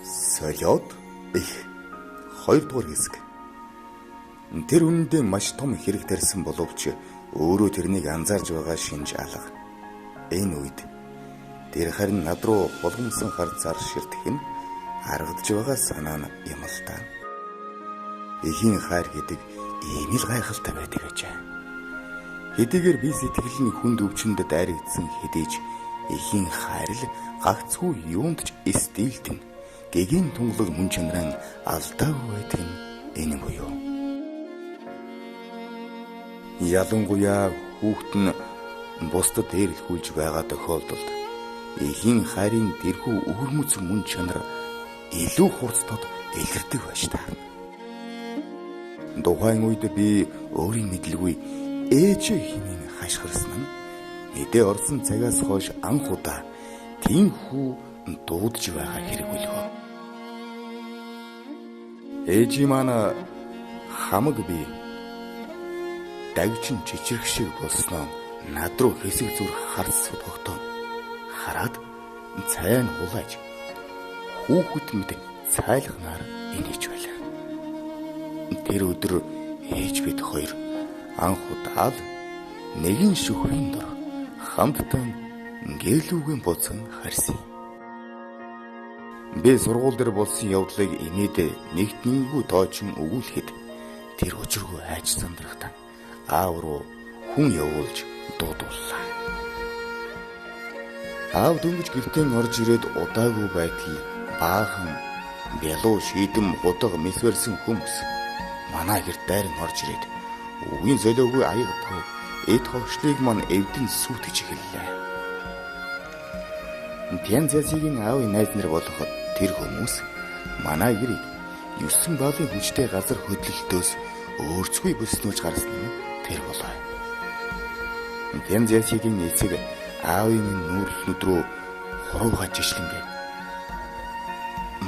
Солиод их 2 дугаар хэсэг. Тэр үнэндээ маш том хэрэг тарьсан боловч өөрөө тэрнийг анзаарж байгаа шинж алга. Энэ үед тэр харин над руу болгомсон хар зар ширтэх нь харагдж байгаа санаа нь юм л та. Эхийн хайр гэдэг ийм л гайхалтай байдаг гэж. Хэдийгээр би сэтгэл нь хүнд өвчнөд дайрагдсан хэдийж эхийн хайр л гагцгүй юунд ч стилтэн гэгийн тунгалаг мөн чанараа алдаагүй байдаг нь энэ буюу. Ялангуяа хүүхэд нь бусдад дээрлэхүүлж байгаа тохиолдолд эхийн хайрын тэрхүү өвөрмөц мөн чанар илүү хурцтод илэрдэг байж таарна. Тухайн үед би өөрийн мэдлгүй ээжээ хинэн хашгирсан нь эдээ орсон цагаас хойш анх удаа тиймхүү дуудаж байгаа хэрэг үлгөө. Ээжи маань хамаг би дагчин чичрэх шиг болсноо над руу хэсэг зүр харц сутгохтоо хараад цайн хулайж хүүхэд мэд цайлхнаар инеж байлаа. Тэр өдөр ээж бид хоёр анх удаа л нэгэн шүхрийн дор хамтдаа гэлүүгэн буцан харсан. Би сургууль дээр болсон явдлыг инээд нэгтнийгүү тоочин өгүүлэхэд тэр учиргүй айж сандрахтаа аав руу хүн явуулж дуудууллаа. Аав дөнгөж гэртээ орж ирээд удаагүй байтал баахан бялуу шийдэм худаг мэсвэрсэн хүмүүс манай гэрт дайран орж ирээд үгийн золиогүй аяг тав эд хогшлыг мань эвдэн сүйтгэж эхэллээ. Пянзасигийн аавын найз нар болох тэр хүмүүс манай гэрийг 9 балын хүчтэй газар хөдлөлтөөс өөрсгүй бүснүүлж гарсан нь тэр болоо. Пянзасигийн эцэг аавын нүүрлэнүүд рүү хуруугаж ишлэнгээ.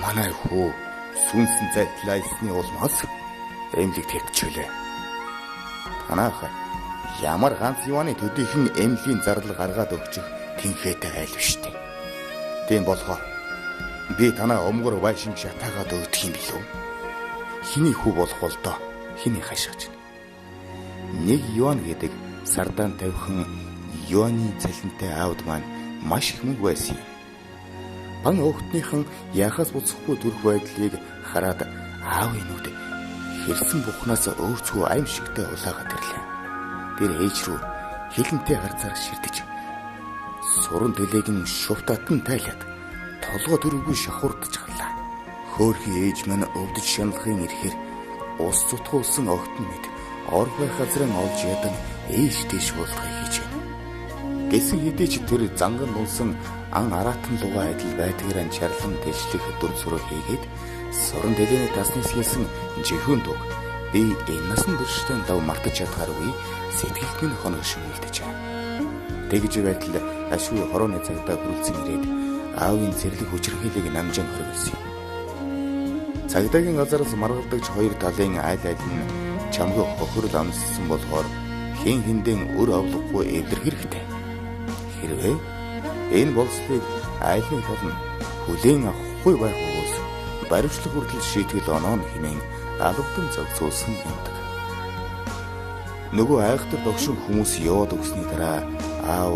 Манай хүү сүнсэн зайлтлаасны улмаас эмнэлэгт хэвчүүлээ. Танах ямар ганц юуны төдийхөн эмнэлийн зардал гаргаад өгчих тэнхээтэй айл биштэй. Тийм болохоо би танаа өмгөр байшин шатаагаад өгдөг юм билүү? Хиний хүү болох бол доо хиний хашгиж. 1 юан гэдэг сардаан тавьхан юаны цалинтай аавд маань маш их мөнгө байсан юм. Пан өвгтнийхэн яхаас буцахгүй төрх байдлыг хараад аавын нүд хэрсэн бухнаас өөрцгөө аим шигтэй улаагаад ирлээ. Тэр ээж рүү хилэнтэй харцаар ширдэж суран төлөйгөн шувтатан тайлаад толгой төрөвгүй шахурдж галаа. Хөөрхий ээж маань өвдөж шаналхын ирэхээр ус цутгуулсан огтн мэд ор байх газраа олж ядан ээжтэй шуулгахыг хийж байна. Гэсэн хэдий ч тэр занган нунсан ан араатан лугаа адил байдгаараа чарлан дэвшлэх дүр зураг хийгээд суран дэлэний таснаас хийсэн жихүүн дуг би энэ насан турштай дав мартаж чадхааргүй сэтгэлд минь хоног шимэлдэж байна. Тэгж байтал ашгүй хорооны цагтаа хүрэлцэн ирээд аавын зэрлэг хүчирхийлийг намжин хоригсон юм. Цагдаагийн газараас маргалдагч хоёр талын айл нь чамгүй хохирол амссан болохоор хин хиндэн өр авлахгүй эвдэр хэрэгтэй. Хэрвээ энэ болслыг айлын тал нь хүлээн авахгүй байх уус баримтлах хүртэл шийтгэл оноо хэмээн албан зохицуулсан юмдаг. Нөгөө айхтар догшин хүмүүс яваад өгсөний дараа аав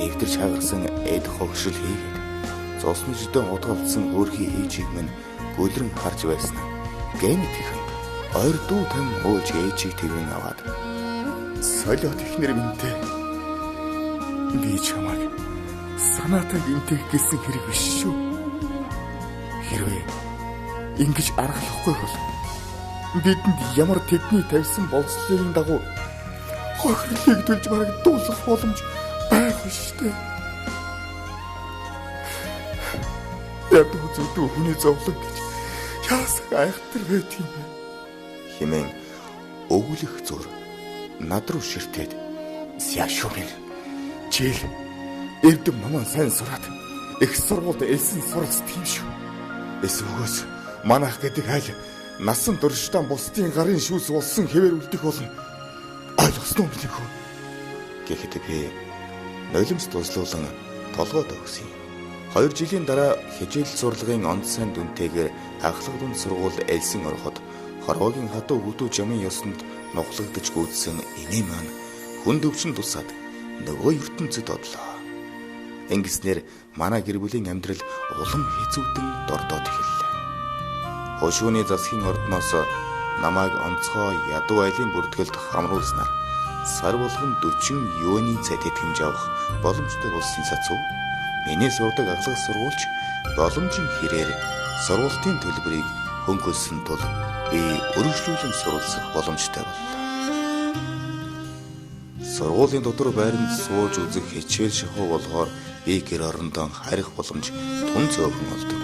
эвдэрч хагарсан эд хогшил хийгээд зосны жидэн удгалдсан хөөрхий ээжийг минь гөлрөн харж байсан. Гэнэт ихэн ойр дүү тань ууж ээжийг тэрэн аваад солиод ихнэр минтээ би чамайг санаатай гинтэх гэсэн хэрэг биш шүү. Хэрвээ ингэж аргалахгүй бол бидэнд ямар тэдний тавьсан болцлын дагуу хохирлыг төлж марагдуулах боломж байхгүй шүү дээ. Яг зөвдөө хүний зовлон гэж яасах айхтар байт юм бэ? Хэмээн өгүүлэх зур над руу ширтээд яшуурын жил эрдэм намаа сайн сураад их сургуульд элсэн суралц тийм шүү. Эсвгөөс манайх гэдэг айл насан туршдаа бусдын гарын шүүс болсон хэвээр үлдэх болно. Ойлгосноо миний хөө. Гэхдээ би нулимс тузлуулан толгойд өгсөн юм. 2 жилийн дараа хичээл сурлагын онд сайн дүнтэйгээр ахлах дунд сургууль элсэн ороход хорвоогийн хатуу хөдөө жамын ёсонд нухлагдж гүйдсэн инээ маань хүнд өвчин тусаад нөгөө ертөнцид одлоо. Ингэснээр манай гэр бүлийн амьдрал улам хэцүүдэн дордоод эхэллээ. Хошууны засгийн ордноос намайг онцгой ядуу айлын бүртгэлд хамруулснаар сар болгон 40 юаний цай тэтгэмж авах боломжтой болсон сацуу миний суудаг ахлах сургуульч боломжийн хэрээр сургуулийн төлбөрийг хөнгөлсөн тул би өргөжлүүлэн суралцах боломжтой боллоо. Сургуулийн дотор байранд сууж үзэх хичээл шахуу болохоор би гэр орондоо харих боломж тун цөөхөн олдог.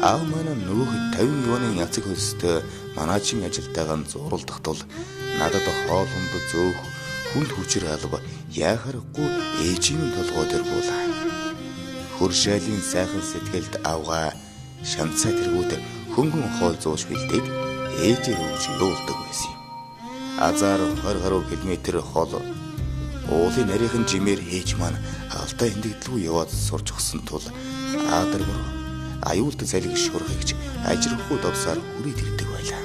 Аав маань нөгөөх 50 юаны яцэг хөлстэй манаачин ажилтайгаан зуралдах тул надад хоол унд зөөх хүнд хүчээр алба яахарахгүй ээжийн толгой дээр буулаа. Хөршээлийн сайхан сэтгэлд авгаа шанцаа тэргүүд хөнгөн хоол зууш бэлдээд ээжээр өгч явуулдаг байсан юм. Азар 20 гаруй километр хол уулын нарийнхан жимээр ээж маань алдаа эндэгдлгүй яваад сурч өгсөн тул аадаргар аюулт залгиж шуурхагч ажирхгүй довсаар хүрээд ирдэг байлаа.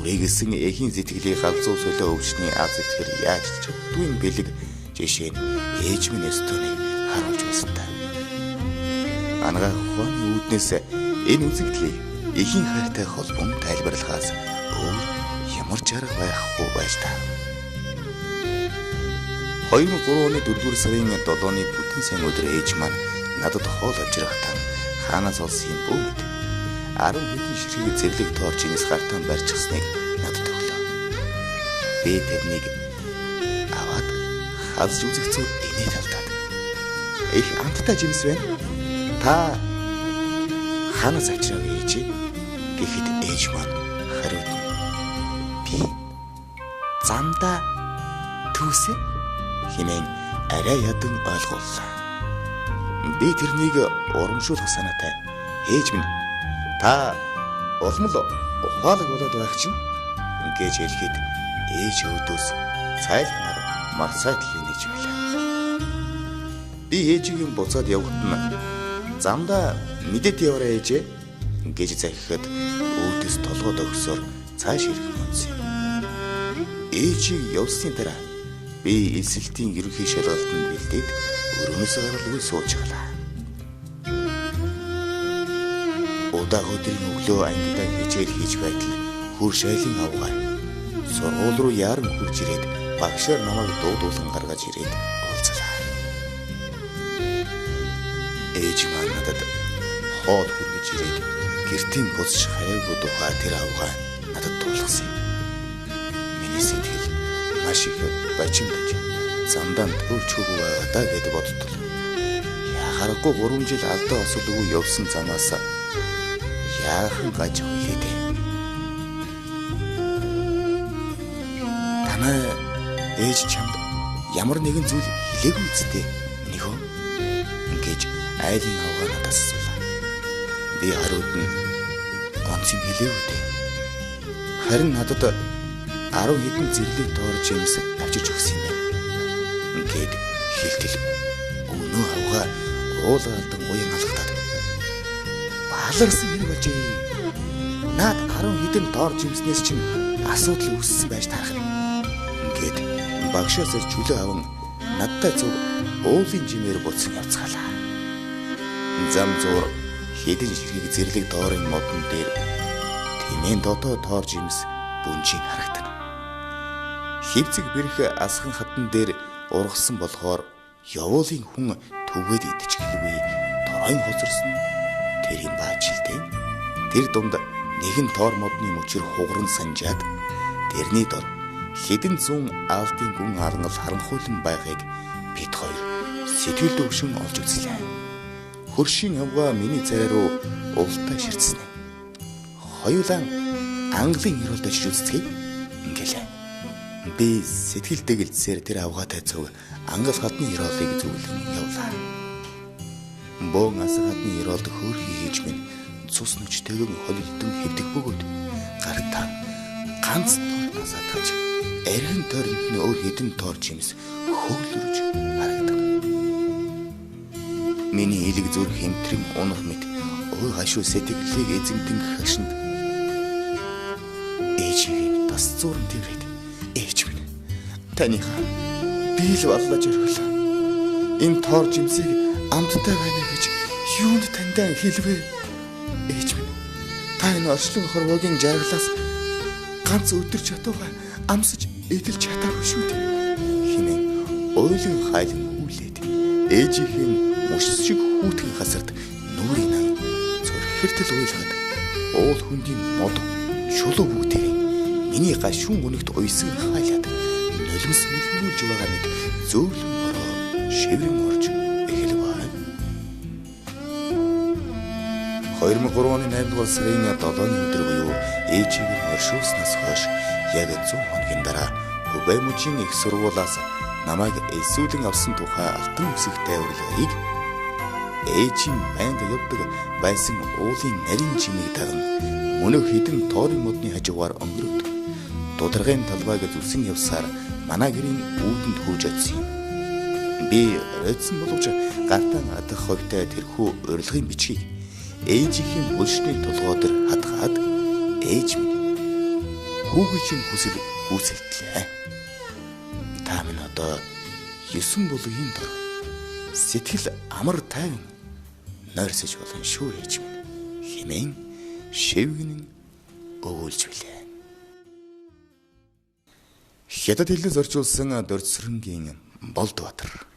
Үрээгэлсэн эхийн сэтгэлийн галзуу солио өвчний аз итгэр яаж чаддгүй юм бэлэг жишээ нь ээж минь өстөнийг харуулж байсан та. Ангаа ухааны үүднээс энэ үзэгдлийг эхийн хайртай холбон тайлбарлахаас өөр ямар ч арга байхгүй байж та. 2003 оны 4-р сарын 7-ны бүтэн сайн өдөр ээж маань надад хоол авчирхтаа хаанаас олсон юм бүү мэд. 10 хэдэн ширхэг зэрлэг тоорч инэс гартаа барьчихсныг надад өглөө. Би тэрнийг аваад хазж үзэгцүү инээ талдаад. Их амттай жимс байна. Та хаанаас авчирав ээж? Гэхэд ээж маань хариуд. Би замдаа түүсэ хэмээн арай ядан ойлгууллаа. Би тэрнийг урамшуулах санаатай ээж минь та улмал ухаалаг болоод байх чинь ингэж хэлэхэд ээж өөдөөс цайлхнаар марсаадлын нэж байлаа. Би ээжигийн буцаад явахад нь замдаа мэдээд яваарай ээжээ гэж захихад өөдөөс толгойд өгсөөр цааш ирэх юмсан. Ээжийг явсны дараа би эсэлтийн ерөнхий шалгалтанд бэлдээд өрөөс гаралгүй сууж галаа. Удаа өдрийн өглөө ангидаа хичээл хийж байтал хөрш айлын авгаа сургууль руу яаран хурж ирээд багшаар намайг дуудуулан гаргаж ирээд уулзлаа. Ээж маань надад хоол хүргэж ирээд гэртийн бузш хайгуу тухай тэр авгаа надад туулгасан юм. Миний сэтгэл маш их бачимдаж замдаа төрч хөгөө байгаадаа гэд бодтол. Яхарахгүй 3 жил алдаа осолгүй явсан замаас яахан гаж хөлөөдэй. Танай ээж чамд ямар нэгэн зүйл хэлээгүй үсттэй нөхөө ингэж айлын авгаа надаас асуулаа. Би хариуд нь онц юм хэлээгүй дээ. Харин надад 10 хэдэн зэрлэг тоорж юмс авчирч өгсөн юм байна. Ингээд хэлтэл өнөө авгаа уулгалдан уян алгадаад баларсан хэрэг болжээ. Наад 10 хэдэн тоорж юмснээс чинь асуудал үүссэн байж таарах. Ингээд багшаас чөлөө аван надтай зүг уулын жимээр буцсан явцгаалаа. Зам зуур хэдэн ширхэг зэрлэг доорын модон дээр тэмээн дотоо тоорж юмс бүнжийг харагдана. Хивцэг бэрх асхан хатан дээр ургасан болохоор явуулын хүн түгээд идчихлгүй торойн хоцорсон тэр юм баажилтэй. Тэр дунд нэгэн тоор модны мөчөр хугаран санжаад тэрний дор хэдэн зуун аалдын гүн аргал харанхуйлан байгааг бид хоёр сэтгэл өвшин олж үзлээ. Хөршийн авгаа миний царай руу увалтай ширцсэн. Хоёулаа Английн ирэлд очиж үзцгээе ингэлээ. Би сэтгэл дэгэлцсээр тэр авгаатай цуг ангал хатны ирэлийг зөвлөн явлаа. Бон ас хатны ирэлд хөөрхий хийж минь цус нүчтэйгэн холилдон хэвдэх бөгөөд гартаа ганц тоорноос атгаж эргэн тойронд нь өөр хэдэн тоор жимс хөглөрж харагдав. Миний элэг зүр хэмтрэн унах мэд ой хашуу сэтгэлийг эзэмдэн хашинд ээжийн тас зурн тэрвэд ээж минь таныхаа би л боллоо жаргалаа. Энэ тоор жимсийг амттай байна гэж юунд таньдаа хэлвэ? Ээж минь та энэ орчлон хорвогийн жаргалаас ганц өдөр чатууга амсаж эдэлж чадаагүй шүү дээ. Хинэн ойлон хайлан хүлээд ээжийн мөс шиг хүүтэн хасарт нүрийн ан зүрхэртэл уйлахад уул хүндийн мод шулуу бүгдээ миний гашуун өнөгт уйсан хайлаад нулимс мэлмүүлж байгаа мэд зөөлөн бороо шиврэн орж эхэлв. 2003 оны 8 дугаар сарын 7-ны өдөр буюу ээжийг оршуулснаас хойш яг 100 хоногийн дараа Хубэй мужийн их сургуулиас намайг эсүүлэн авсан тухай алтан үсэгтэй урилгыг ээжийн байнга явдаг байсан уулын нарийн чимийг даган мөнө хідэн тоорын модны хажуугаар өнгөрөөд дудлагын талбайг зүсэн явсаар манай гэрийн үүдэнд хурж очив. Би родсон боловч гартан адах хойтой тэрхүү урилгын бичгийг ээжийн булшны толгой дээр хадгаад ээж минь хүүгийн хүсэл үүсэлтлээ. Та минь одоо 9 булгийн дор сэтгэл амар тайван нойрсож болно шүү ээж минь хэмээн шивгэн өгүүлж билээ. Хятад хэлнээс орчуулсан Дорцрэнгийн Болдбаатар